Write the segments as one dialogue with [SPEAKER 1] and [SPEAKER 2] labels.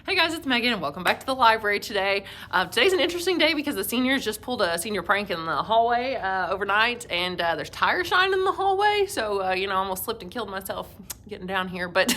[SPEAKER 1] Hey guys, it's Megan and welcome back to the library today. Today's an interesting day because the seniors just pulled a senior prank in the hallway overnight, and there's tire shine in the hallway, so I almost slipped and killed myself getting down here, but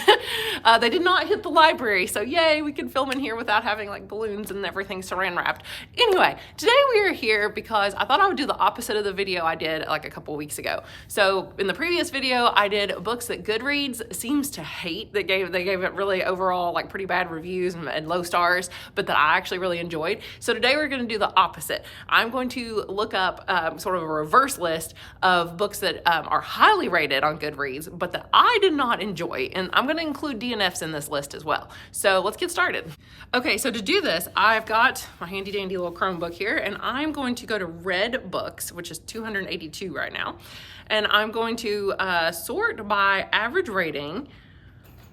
[SPEAKER 1] they did not hit the library, so yay, we can film in here without having like balloons and everything saran wrapped. Anyway, today we are here because I thought I would do the opposite of the video I did like a couple weeks ago. So in the previous video, I did books that Goodreads seems to hate. They gave it really overall like pretty bad reviews and low stars, but that I actually really enjoyed. So today we're going to do the opposite. I'm going to look up sort of a reverse list of books that are highly rated on Goodreads, but that I did not enjoy, and I'm going to include DNFs in this list as well. So let's get started. Okay, so to do this, I've got my handy dandy little Chromebook here, and I'm going to go to Read Books, which is 282 right now, and I'm going to sort by average rating,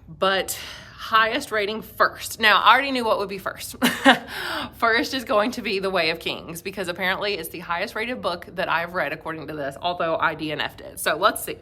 [SPEAKER 1] but highest rating first. Now, I already knew what would be first. First is going to be The Way of Kings, because apparently it's the highest rated book that I've read according to this, although I DNF'd it. So let's see.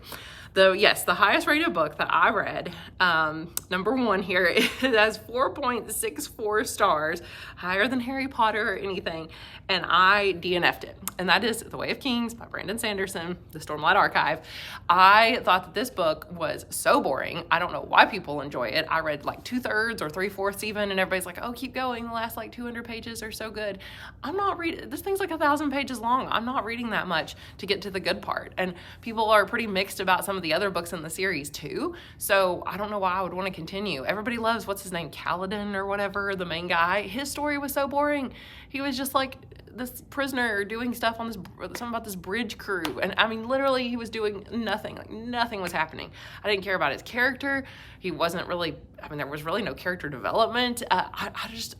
[SPEAKER 1] Yes, the highest rated book that I read, number one here, it has 4.64 stars, higher than Harry Potter or anything, and I DNF'd it. And that is The Way of Kings by Brandon Sanderson, the Stormlight Archive. I thought that this book was so boring. I don't know why people enjoy it. I read like 2/3 or 3/4 even, and everybody's like, oh, keep going. The last like 200 pages are so good. I'm not reading, this thing's like 1,000 pages long. I'm not reading that much to get to the good part. And people are pretty mixed about some of the other books in the series too. So I don't know why I would want to continue. Everybody loves, what's his name, Kaladin or whatever, the main guy. His story was so boring. He was just like this prisoner doing stuff on this, something about this bridge crew. And I mean, literally he was doing nothing, like nothing was happening. I didn't care about his character. He wasn't really, there was really no character development. I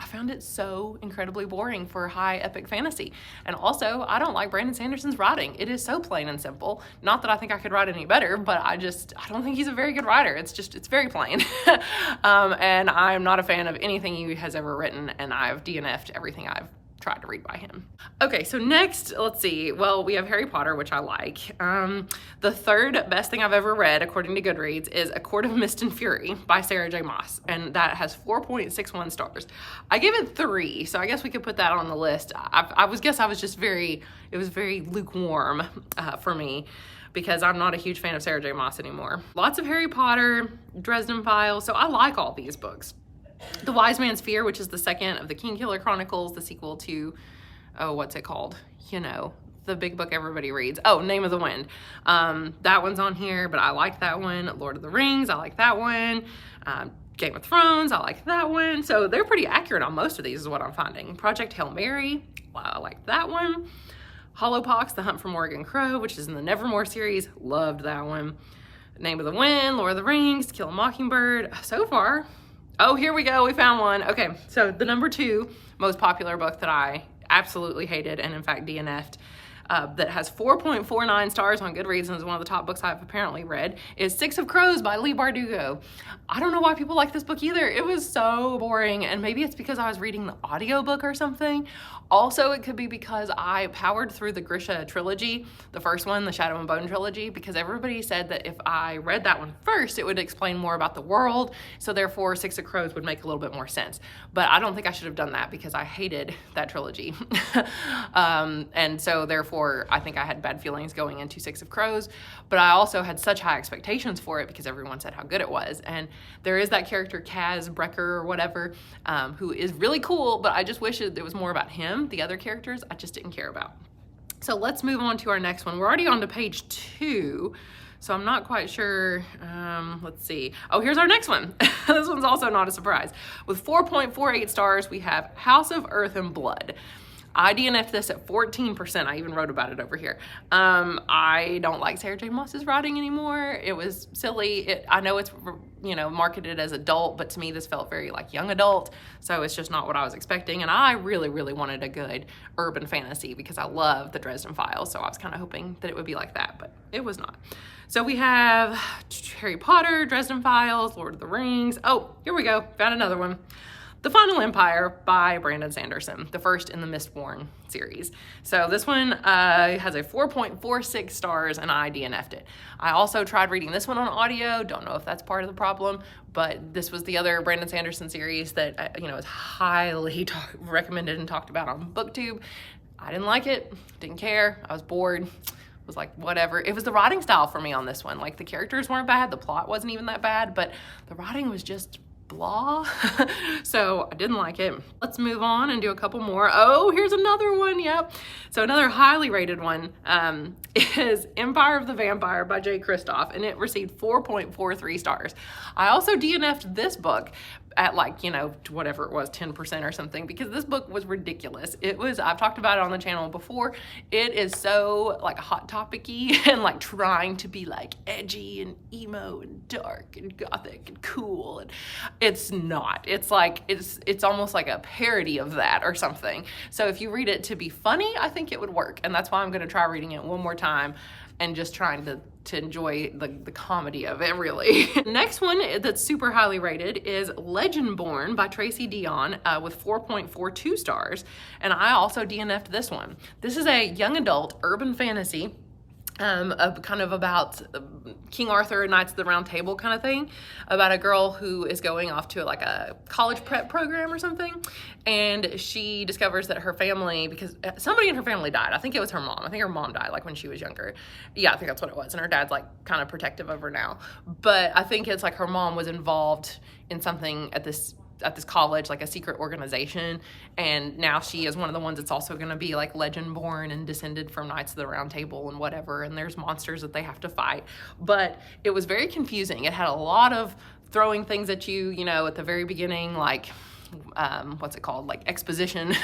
[SPEAKER 1] found it so incredibly boring for high epic fantasy. And also, I don't like Brandon Sanderson's writing. It is so plain and simple. Not that I think I could write any better, but I don't think he's a very good writer. It's very plain. And I'm not a fan of anything he has ever written, and I've DNF'd everything I've tried to read by him. Okay, so next, let's see. Well, we have Harry Potter, which I like. The third best thing I've ever read, according to Goodreads, is A Court of Mist and Fury by Sarah J. Maas, and that has 4.61 stars. I gave it 3, so I guess we could put that on the list. It was very lukewarm for me, because I'm not a huge fan of Sarah J. Maas anymore. Lots of Harry Potter, Dresden Files, so I like all these books. The Wise Man's Fear, which is the second of the Kingkiller Chronicles, the sequel to, what's it called? The big book everybody reads. Oh, Name of the Wind. That one's on here, but I like that one. Lord of the Rings, I like that one. Game of Thrones, I like that one. So they're pretty accurate on most of these is what I'm finding. Project Hail Mary, I like that one. Hollowpox, The Hunt for Morgan Crow, which is in the Nevermore series, loved that one. Name of the Wind, Lord of the Rings, To Kill a Mockingbird. So far, oh, here we go, we found one. Okay, so the number 2 most popular book that I absolutely hated, and in fact DNF'd, that has 4.49 stars on Goodreads and is one of the top books I've apparently read, is Six of Crows by Leigh Bardugo. I don't know why people like this book either. It was so boring, and maybe it's because I was reading the audiobook or something. Also, it could be because I powered through the Grisha trilogy, the first one, the Shadow and Bone trilogy, because everybody said that if I read that one first, it would explain more about the world, so therefore Six of Crows would make a little bit more sense. But I don't think I should have done that because I hated that trilogy. And so therefore, I think I had bad feelings going into Six of Crows, but I also had such high expectations for it because everyone said how good it was. And there is that character, Kaz Brecker or whatever, who is really cool, but I just wish it was more about him. The other characters, I just didn't care about. So let's move on to our next one. We're already on to page 2, so I'm not quite sure. Let's see. Oh, here's our next one. This one's also not a surprise. With 4.48 stars, we have House of Earth and Blood. I DNF'd this at 14%. I even wrote about it over here. I don't like Sarah J. Maas's writing anymore. It was silly. I know it's marketed as adult, but to me this felt very like young adult. So it's just not what I was expecting. And I really, really wanted a good urban fantasy because I love the Dresden Files. So I was kind of hoping that it would be like that, but it was not. So we have Harry Potter, Dresden Files, Lord of the Rings. Oh, here we go. Found another one. The Final Empire by Brandon Sanderson, the first in the Mistborn series. So this one has a 4.46 stars, and I DNF'd it. I also tried reading this one on audio. Don't know if that's part of the problem, but this was the other Brandon Sanderson series that is highly recommended and talked about on BookTube. I didn't like it, didn't care, I was bored, was like, whatever. It was the writing style for me on this one. Like, the characters weren't bad, the plot wasn't even that bad, but the writing was just blah. So I didn't like it. Let's move on and do a couple more. Oh, here's another one. Yep. So another highly rated one is Empire of the Vampire by Jay Kristoff, and it received 4.43 stars. I also DNF'd this book at whatever it was, 10% or something, because this book was ridiculous. I've talked about it on the channel before. It is so hot topic-y and trying to be edgy and emo and dark and gothic and cool, and it's not. It's almost like a parody of that or something. So if you read it to be funny, I think it would work, and that's why I'm going to try reading it one more time and just trying to enjoy the comedy of it, really. Next one that's super highly rated is Legendborn by Tracy Dion with 4.42 stars, and I also DNF'd this one. This is a young adult urban fantasy kind of about King Arthur and Knights of the Round Table kind of thing, about a girl who is going off to a college prep program or something, and she discovers that her family, because somebody in her family died. I think it was her mom. I think her mom died when she was younger. Yeah, I think that's what it was, and her dad's kind of protective of her now. But I think it's her mom was involved in something at this college, a secret organization, and now she is one of the ones that's also going to be Legendborn and descended from Knights of the Round Table and whatever, and there's monsters that they have to fight. But it was very confusing. It had a lot of throwing things at you, at the very beginning, what's it called, exposition,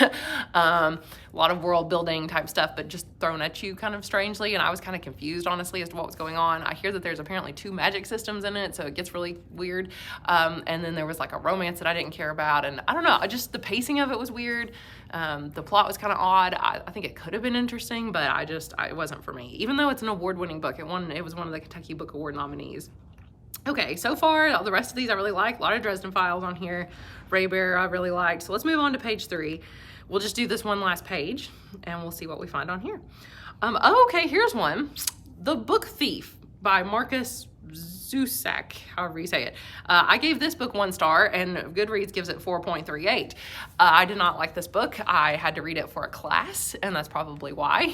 [SPEAKER 1] a lot of world building type stuff, but just thrown at you kind of strangely, and I was kind of confused, honestly, as to what was going on. I hear that there's apparently 2 magic systems in it, so it gets really weird, and then there was a romance that I didn't care about, and I don't know, the pacing of it was weird. The plot was kind of odd. I think it could have been interesting, but it wasn't for me, even though it's an award-winning book. It was one of the Kentucky Book Award nominees. Okay, so far, the rest of these I really like. A lot of Dresden Files on here. Raybearer I really liked. So let's move on to page 3. We'll just do this one last page, and we'll see what we find on here. Okay, here's one. The Book Thief by Marcus Zusak, however you say it. I gave this book 1 star, and Goodreads gives it 4.38. I did not like this book. I had to read it for a class, and that's probably why.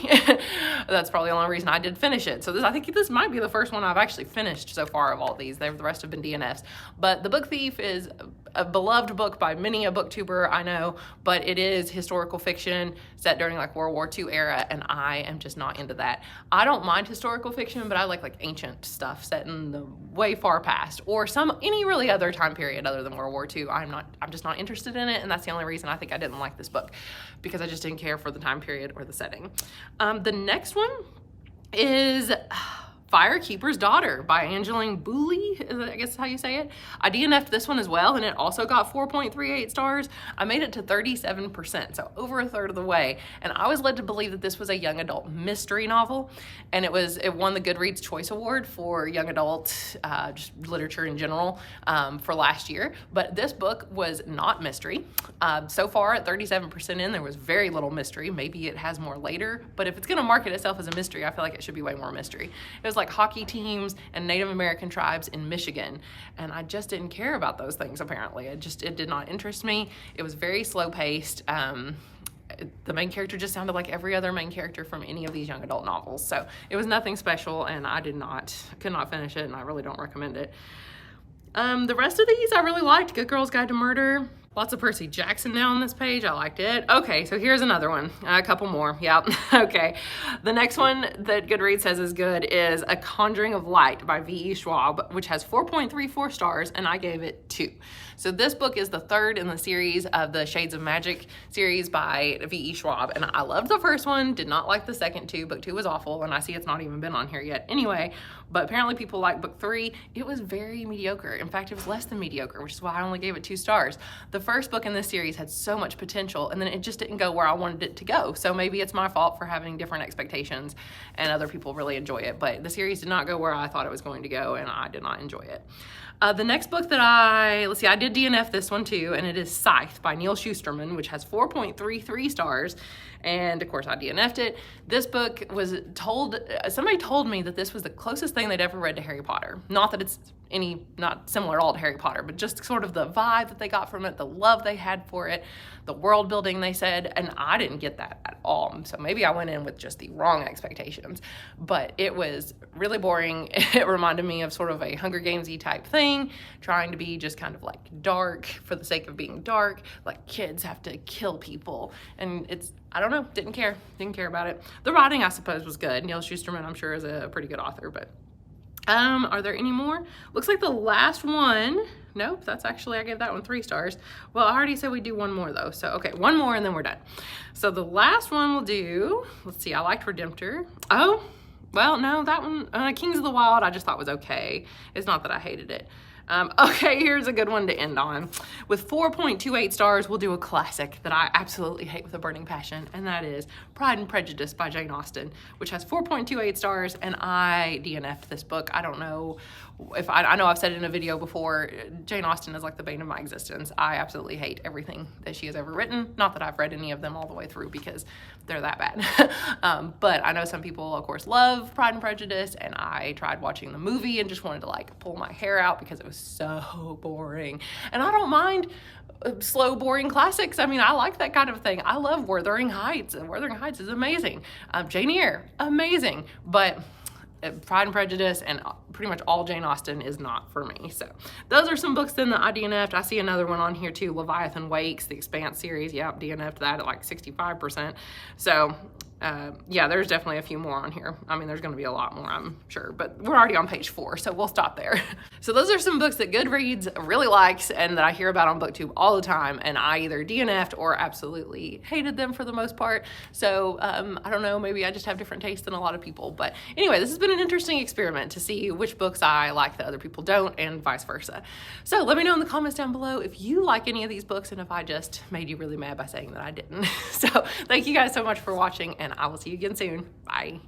[SPEAKER 1] That's probably the only reason I did finish it. So I think this might be the first one I've actually finished so far of all these. The rest have been DNFs. But The Book Thief is a beloved book by many a booktuber I know, but it is historical fiction set during World War II era, and I am just not into that. I don't mind historical fiction, but I like ancient stuff set in the way far past, or any really other time period other than World War II. I'm just not interested in it, and that's the only reason I think I didn't like this book, because I just didn't care for the time period or the setting. The next one is Firekeeper's Daughter by Angeline Booley, I guess is how you say it. I DNF'd this one as well, and it also got 4.38 stars. I made it to 37%, so over a third of the way, and I was led to believe that this was a young adult mystery novel, and it won the Goodreads Choice Award for young adult just literature in general for last year. But this book was not mystery. So far at 37% in, there was very little mystery. Maybe it has more later, but if it's going to market itself as a mystery, I feel like it should be way more mystery. It was hockey teams and Native American tribes in Michigan, and I just didn't care about those things. Apparently it did not interest me. It was very slow paced. The main character just sounded like every other main character from any of these young adult novels, so it was nothing special, and I could not finish it, and I really don't recommend it. The rest of these I really liked. Good Girl's Guide to Murder. Lots of Percy Jackson now on this page. I liked it. Okay, so here's another one. A couple more. Yep. Okay. The next one that Goodreads says is good is A Conjuring of Light by V.E. Schwab, which has 4.34 stars, and I gave it 2. So this book is the third in the series of the Shades of Magic series by V.E. Schwab, and I loved the first one, did not like the second 2. Book 2 was awful, and I see it's not even been on here yet anyway, but apparently people like book 3. It was very mediocre. In fact, it was less than mediocre, which is why I only gave it 2 stars. The first book in this series had so much potential, and then it just didn't go where I wanted it to go. So maybe it's my fault for having different expectations, and other people really enjoy it, but the series did not go where I thought it was going to go, and I did not enjoy it. The next book that let's see, I did DNF this one too, and it is Scythe by Neil Shusterman, which has 4.33 stars. And of course I DNF'd it. This book was somebody told me that this was the closest thing they'd ever read to Harry Potter. Not that it's not similar at all to Harry Potter, but just sort of the vibe that they got from it, the love they had for it, the world building they said, and I didn't get that at all. So maybe I went in with just the wrong expectations, but it was really boring. It reminded me of sort of a Hunger Games-y type thing, trying to be just kind of like dark for the sake of being dark, like kids have to kill people, and I don't know, didn't care about it. The writing, I suppose, was good. Neil Shusterman, I'm sure, is a pretty good author, but are there any more? Looks like the last one, nope, that's actually, I gave that one 3 stars. Well, I already said we'd do one more though, so okay, one more and then we're done. So the last one we'll do, let's see, I liked Redemptor. Oh, well, no, that one, Kings of the Wild, I just thought was okay. It's not that I hated it. Okay, here's a good one to end on. With 4.28 stars, we'll do a classic that I absolutely hate with a burning passion, and that is Pride and Prejudice by Jane Austen, which has 4.28 stars, and I DNF'd this book. I don't know if I know I've said it in a video before, Jane Austen is like the bane of my existence. I absolutely hate everything that she has ever written. Not that I've read any of them all the way through because they're that bad. But I know some people, of course, love Pride and Prejudice, and I tried watching the movie and just wanted to like pull my hair out because it was so boring. And I don't mind slow, boring classics. I mean, I like that kind of thing. I love Wuthering Heights, and Wuthering Heights is amazing. Jane Eyre, amazing. But Pride and Prejudice and pretty much all Jane Austen is not for me. So those are some books then that I DNF'd. I see another one on here too, Leviathan Wakes, the Expanse series. Yep, DNF'd that at like 65%. So yeah, there's definitely a few more on here. I mean, there's going to be a lot more, I'm sure, but we're already on page 4, so we'll stop there. So those are some books that Goodreads really likes and that I hear about on BookTube all the time, and I either DNF'd or absolutely hated them for the most part. So I don't know, maybe I just have different tastes than a lot of people. But anyway, this has been an interesting experiment to see which books I like that other people don't, and vice versa. So let me know in the comments down below if you like any of these books and if I just made you really mad by saying that I didn't. So thank you guys so much for watching, and I will see you again soon. Bye.